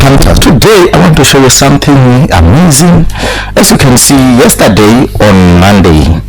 hunters. Today I want to show you something amazing. As you can see, yesterday on Monday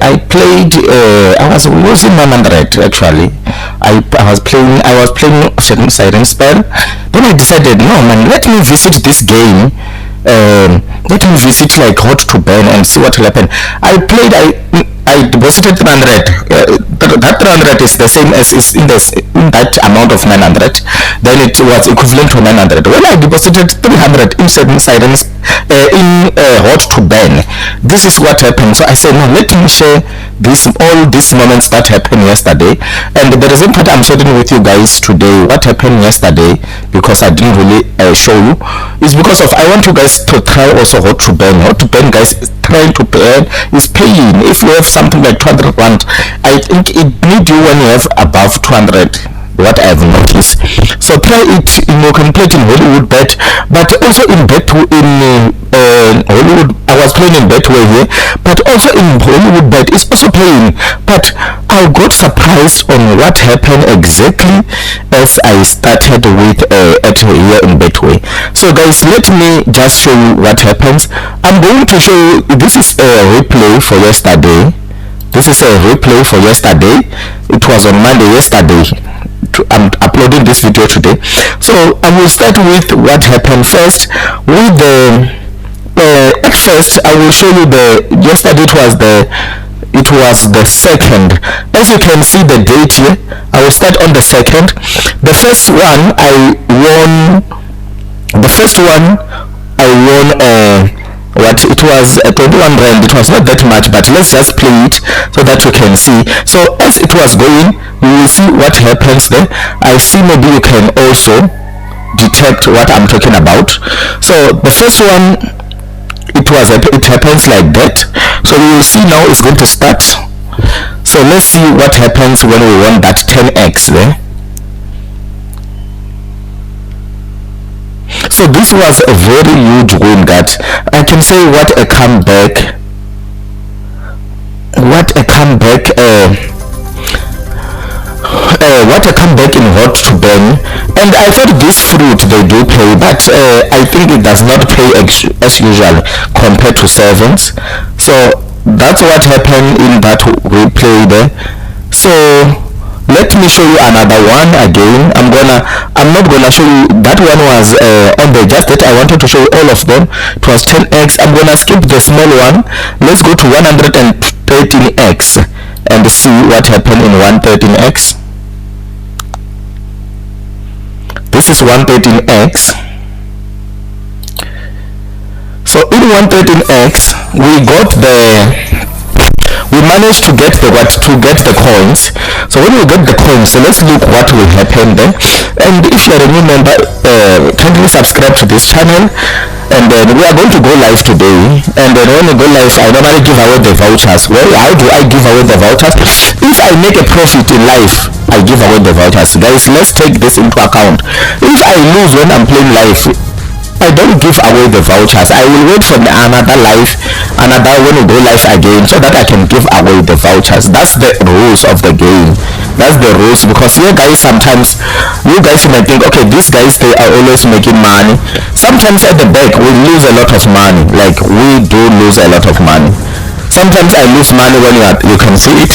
I played I was losing 100 actually. I was playing Siren Spell. Then I decided, no man, let me visit this game. Let me visit like Hot to Burn and see what will happen. I deposited 300. That 300 is the same as is in that amount of 900. Then it was equivalent to 900. When I deposited 300 in Sirens in Hot to Burn, this is what happened. So I said, no, let me share all these moments that happened yesterday. And the reason that I'm sharing with you guys today what happened yesterday, because I didn't really show you, is because of I want you guys to try also Hot to Burn. Hot to Burn, guys, trying to pay is paying. If you have something like 200 rand, I think it need you when you have above 200, what I have noticed. So try it. You can play it in Hollywood Bet, but also in Betway, in Hollywood. I was playing in Betway here, but also in Hollywood Bet is also playing. But I got surprised on what happened exactly as I started with here in Betway. So guys, let me just show you what happens. I'm going to show you. This is a replay for yesterday. This is a replay for yesterday. It was on Monday yesterday. I'm uploading this video today. So I will start with what happened first. With the at first I will show you yesterday it was the second. As you can see the date here, I will start on the second. The first one I won what it was 21 rand. It was not that much, but let's just play it so that you can see. So as it was going, you will see what happens there. I see maybe you can also detect what I'm talking about. So the first one, it happens like that. So you will see now it's going to start. So let's see what happens when we run that 10x there. So this was a very huge win. That I can say what a comeback in Hot to Burn. And I thought this fruit they do pay, but I think it does not pay as usual compared to sevens. So that's what happened in that replay there. So let me show you another one again. I'm not gonna show you that one was on the just that I wanted to show you all of them. It was 10x. I'm gonna skip the small one. Let's go to 113x and see what happened in 113x. This is 113x. So in 113x we managed to get the coins. So when we get the coins, so let's look what will happen there. And if you're a new member, kindly subscribe to this channel. And then we are going to go live today. And then when we go live, I normally give away the vouchers. Well, how do I give away the vouchers? If I make a profit in life, I give away the vouchers. Guys, let's take this into account. If I lose when I'm playing live, I don't give away the vouchers. I will wait for another when we go live again, so that I can give away the vouchers. That's the rules of the game. That's the rules, because here guys, sometimes you guys might think, okay, these guys, they are always making money. Sometimes at the back we lose a lot of money. Like we do lose a lot of money. Sometimes I lose money when you can see it.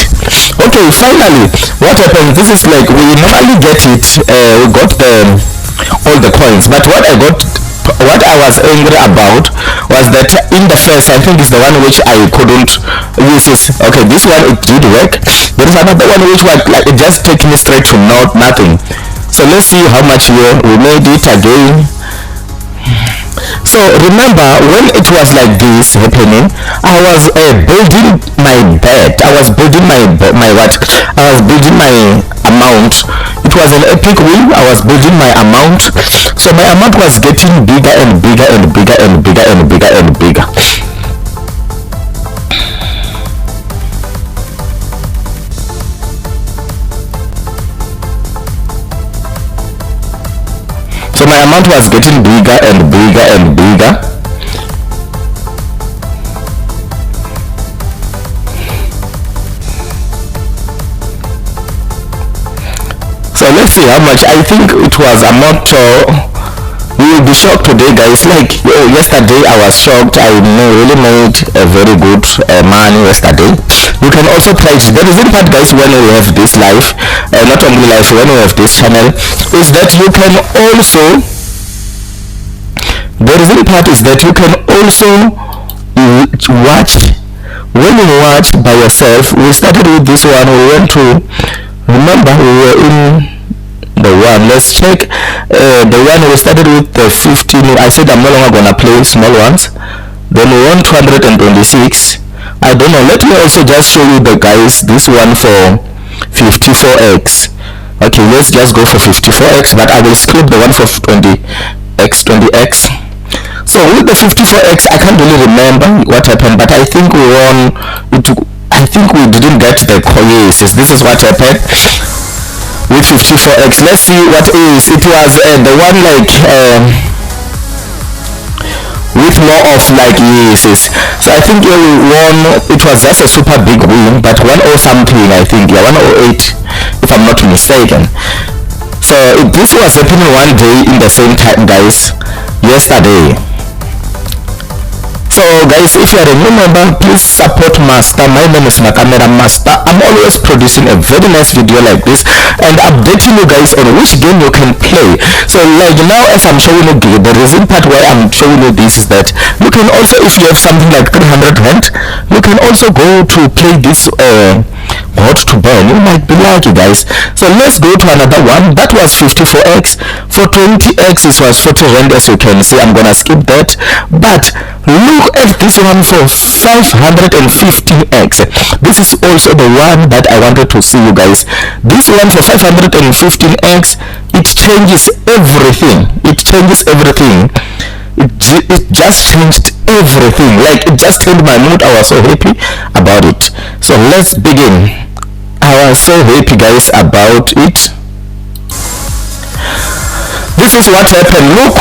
Okay, finally what happens, this is like we normally get it, we got all the coins, but what I was angry about was that in the first, I think is the one which I couldn't use this. Okay, this one it did work. There is another one which was like it just took me straight to nothing. So let's see how much we made it again. So remember when it was like this happening, I was building my bed. I was building my amount. It was an epic win. I was building my amount. So my amount was getting bigger and bigger and bigger and bigger and bigger and bigger. So my amount was getting bigger and bigger and bigger. So let's see how much. I think it was a motto. We shocked today, guys. Like yesterday I was shocked. I really made a very good money yesterday. You can also try it. The reason part, guys, when you have this live, not only live, when you have this channel, is that you can also, the reason part is that you can also watch. When you watch by yourself, we started with this one. We went to, remember, we were in the one, let's check the one we started with, the 15. I said I'm no longer gonna play small ones. Then we won 226. I don't know, let me also just show you the guys, this one for 54x. Okay, let's just go for 54x, but I will skip the one for 20x. So with the 54x, I can't really remember what happened, but I think we won it. I think we didn't get the coins. This is what happened with 54x. Let's see what is. It was the one like with more of like yeses. So I think we won. It was just a super big win, but 10 something, I think, yeah, 108 if I'm not mistaken. So this was happening one day in the same time, guys, yesterday. So guys, if you are a new member, please support Master. My name is Camera Master. I'm always producing a very nice video like this and updating you guys on which game you can play. So like now, as I'm showing you, the reason part why I'm showing you this is that you can also, if you have something like 300 rand, you can also go to play this hot to burn. You might be lucky, guys. So let's go to another one. That was 54x. For 20x it was 40 rand, as you can see. I'm gonna skip that, but look at this one for 515x. This is also the one that I wanted to see, you guys. This one for 515x, it changes everything. It changes everything. It just changed everything. Like, it just changed my mood. I was so happy about it. So let's begin. I was so happy, guys, about it. This is what happened. Look.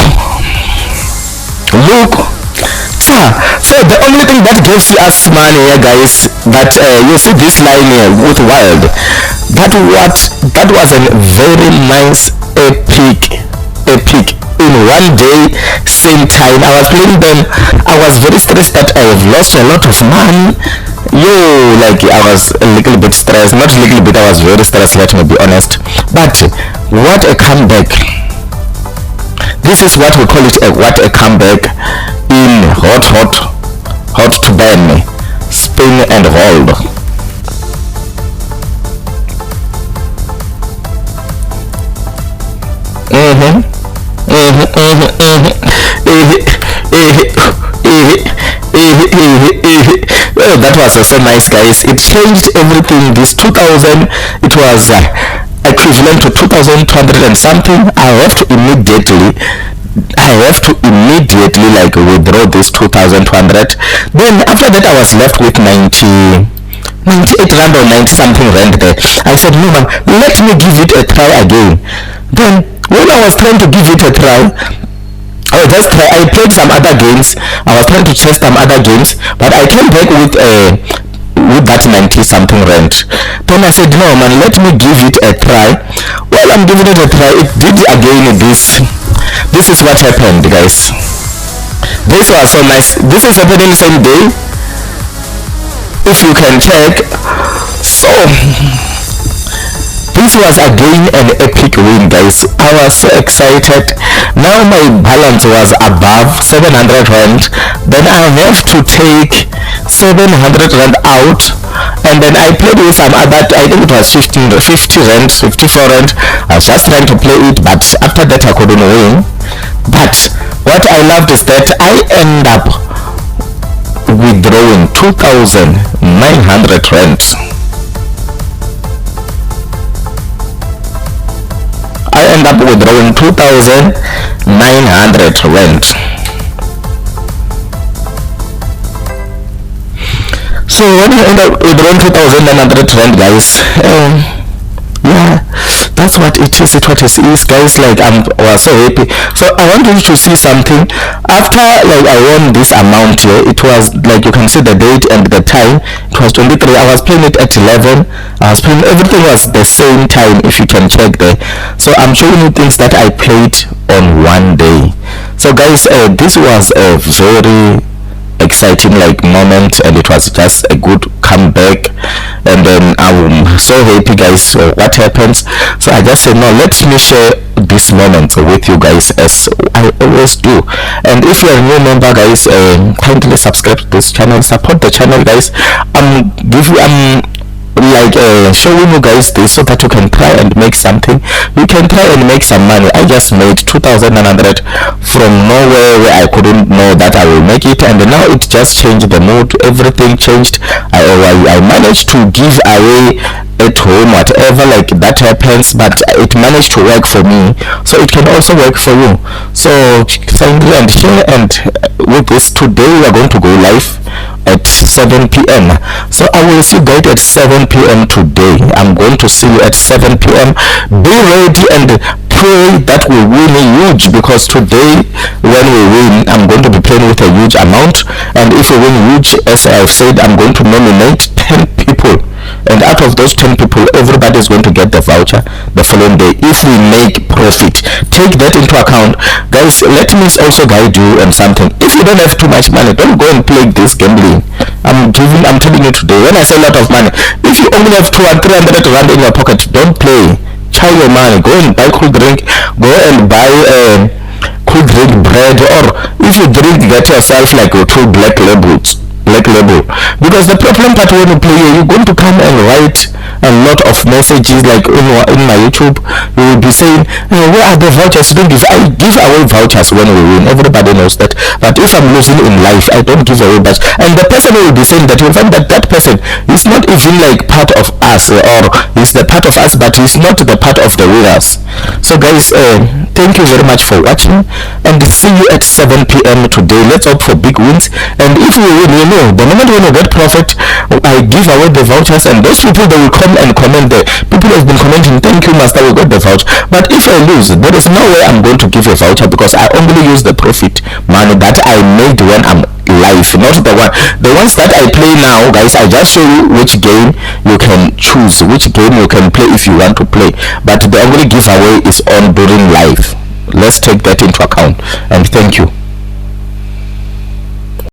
So the only thing that gives us money here, guys, that you see this line here with wild, that was a very nice epic in one day, same time. I was playing them. I was very stressed that I have lost a lot of money. Like I was a little bit stressed, not a little bit, I was very stressed, let me be honest. But what a comeback. This is what we call it, what a comeback in hot to burn, spin and hold. That was also nice, guys. It changed everything. This 2000, it was equivalent to 2200 and something. I have to immediately like withdraw this 2200. Then after that I was left with 98 rand or 90 something rand there. I said, no man, let me give it a try again. Then when I was trying to give it a try, I played some other games. I was trying to test some other games, but I came back with that 90 something rand. Then I said, no man, let me give it a try. While I'm giving it a try, it did again this. This is what happened, guys. This was so nice. This is happening the same day, if you can check. So this was again an epic win, guys. I was so excited. Now my balance was above 700 rand. Then I have to take 700 rand out, and then I played with some other, I think it was 50 rand, 54 rand. I was just trying to play it, but after that I couldn't win. But what I loved is that I end up withdrawing 2,900 rand. I end up withdrawing 2,900 rand. So when you end up withdrawing 2,900 rand, guys, yeah, that's what it is. It's what it is, guys. Like, I was so happy. So I want you to see something. After like I won this amount here, it was like, you can see the date and the time. It was 23. I was playing it at 11. I was playing, everything was the same time, if you can check there. So I'm showing you things that I played on one day. So guys, this was a very exciting like moment, and it was just a good comeback. And then I'm so happy guys for what happens. So I just said, no, let me share this moment with you guys as I always do. And if you're a new member guys, kindly subscribe to this channel, support the channel guys. I'm like showing you guys this so that you can try and make something. You can try and make some money. I just made 2,900 from nowhere, where I couldn't know that I will make it, and now it just changed the mood. Everything changed. I managed to give away at home, whatever like that happens, but it managed to work for me, so it can also work for you. So thank you and share. And with this, today we are going to go live at 7 p.m. So I will see you guys at 7 p.m. today. I'm going to see you at 7 p.m. Be ready and pray that we win huge, because today when we win, I'm going to be playing with a huge amount. And if we win huge, as I've said, I'm going to nominate 10 people, and out of those 10 people, everybody is going to get the voucher the following day if we make profit. Take that into account guys. Let me also guide you on something. If you don't have too much money, don't go and play this gambling. I'm telling you today, when I say a lot of money, if you only have 200 300 rand in your pocket, don't play. Try your money. Go and buy cool drink, go and buy cool drink bread, or if you drink, get yourself like 2 black labels, because the problem part, when you play, you're going to come and write a lot of messages like in my YouTube. You will be saying, where are the vouchers? Don't give. I give away vouchers when we win, everybody knows that. But if I'm losing in life, I don't give away vouchers. And the person will be saying that, you'll find that that person is not even like part of us, or he's the part of us, but he's not the part of the winners. So guys, thank you very much for watching, and see you at 7 p.m. today. Let's hope for big wins. And if we win, you know, the moment when you get profit, I give away the vouchers, and those people, they will come and comment there. People have been commenting, thank you master, we got the voucher. But if I lose, there is no way I'm going to give a voucher, because I only use the profit money that I made when I'm live, not the ones that I play now guys. I just show you which game you can choose, which game you can play if you want to play, but the only giveaway is on during live. Let's take that into account, and thank you.